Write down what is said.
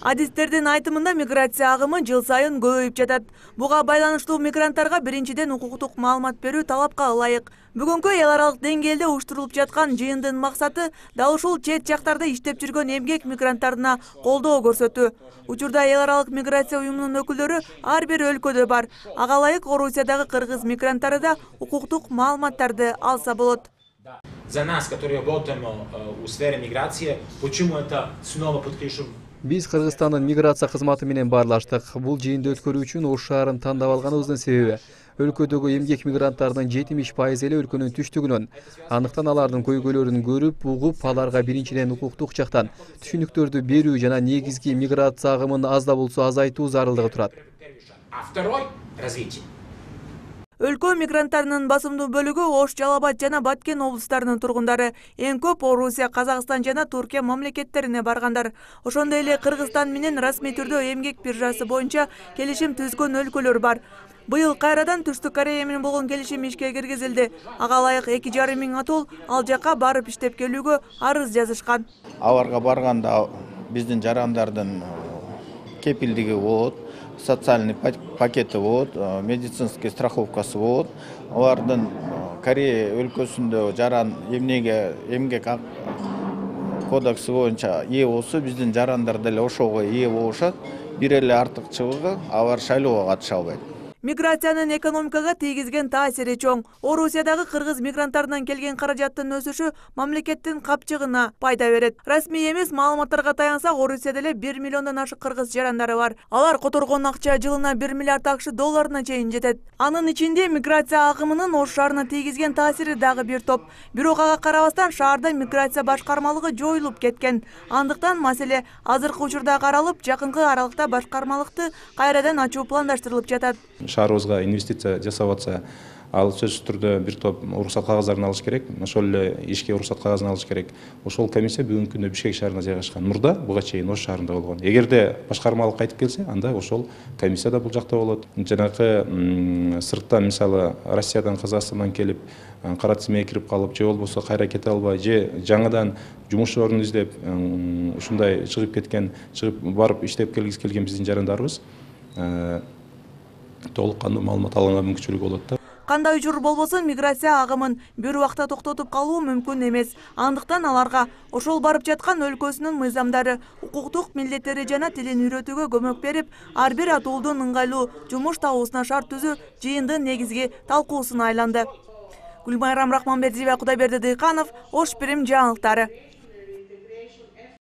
Адистердин айтымында миграция агымы жыл сайын көбөйүп жатат. Буга байланыштуу мигранттарга биринчиден укуктук маалымат берүү талапка ылайык. Бүгүнкү эл аралык деңгээлде уюштурулуп жаткан жыйындын максаты дал ушул чет жактарда иштеп жүргөн эмгек мигранттарына колдоо көрсөтүү. Учурда эл аралык миграция уюмунун өкүлдөрү ар бир өлкөдө бар. Ага ылайык Орусиядагы кыргыз мигранттары да укуктук маалыматтарды алса болот. За нас, которые работаем в сфере миграции, почему это снова подключим? Биз Кыргызстандын миграция кызматы менен баарлаштык. Бул жыйынды өткөрүү үчүн Ош шаарын тандап алганыбыздын себеби өлкөдөгү эмгек мигранттардын 70% эле өлкөнүн түштүгүнөн. Андыктан алардын көйгөйлөрүн көрүп, угуп, аларга биринчиден укуктук жактан түшүнүктөрдү берүү жана негизги миграция агымын аз да болсо азайтуу зарылдыгы турат. А второй — развитие. Өлкө мигранттарынын басымдуу бөлүгү Ош, Жалал Абад жана Баткен облустарынын тургундары. Эң көп Орусия, Казакстан жана Туркия мамлекеттерине баргандар. Ошондой эле Кыргызстан менен расмий түрдө эмгек биржасы боюнча келишим түзгөн өлкөлөр бар. Быйыл кайрадан Түштүк Корея менен болгон келишим ишке киргизилди. Ага ылайык 2,5 миң атол ал жака барып иштеп келүүгө арыз жазышкан. Аларга барганда биздин жарандардын кепилдиги болот, социальный пакети болот, медицинский страховкасы болот. Алардын Корея өлкөсүндө жаран эмгек кодекси боюнча ээ болсо, биздин жарандар деле ошого ээ болушат. Бир эле артыкчылыгы алар шайлоого катыша албайт. Миграциянын экономикага тийгизген таасири чоң. Орусиядагы кыргыз мигранттарынан келген каражаттын өсүшү мамлекеттин капчыгына пайда берет. Расмий эмес маалыматтарга таянсак, Орусияда эле 1 миллиондон ашык кыргыз жарандары бар. Алар которгон акча жылына 1 миллиард акш долларына чейин жетет. Анын ичинде миграция агымынын Ош шаарына тийгизген таасири дагы бир топ. Бирок ага карабастан шаарда миграция башкармалыгы жоюлуп кеткен. Андыктан маселе азыркы учурда каралып, жакынкы аралыкта башкармалыкты кайрадан ачуу пландаштырылып жатат. Шаарыбызга инвестиция жасап атса, ал сөзсүз түрдө бир топ уруксат кагыздарын алыш керек. Ошол эле ишке уруксат кагазын алыш керек. Ошол комиссия бүгүнкү күндө Бишкек шаарына жайгашкан. Мурда буга чейин Ош шаарында болгон. Эгерде башкармалык кайтып келсе, анда ошол комиссия да бул жакта болот. Жанагы сырттан, мисалы, Россиядан, Казакстандан келип, кара тизмеге кирип калып, же болбосо кайра кете албай, же жаңыдан жумуш орун издеп, ушундай чыгып кеткен, чыгып барып иштеп келген биздин жарандарыбыз толук кандуу маалымат алганга мүмкүнчүлүгү болот да. Кандай учур болбосун, миграция агымын бир убакта токтотуп калуу мүмкүн эмес. Андыктан аларга ошол барып жаткан өлкөсүнүн мыйзамдары, укуктук милдеттери жана тилин үйрөтүүгө көмөк берип, ар бир атуулдун ыңгайлуу жумуш табуусуна шарт түзүү жыйындын негизги талкуусуна айланды. Гүлмайрам Рахманбердиева, Кудайберди Дыйканов, Ош Пирим жаңылыктары.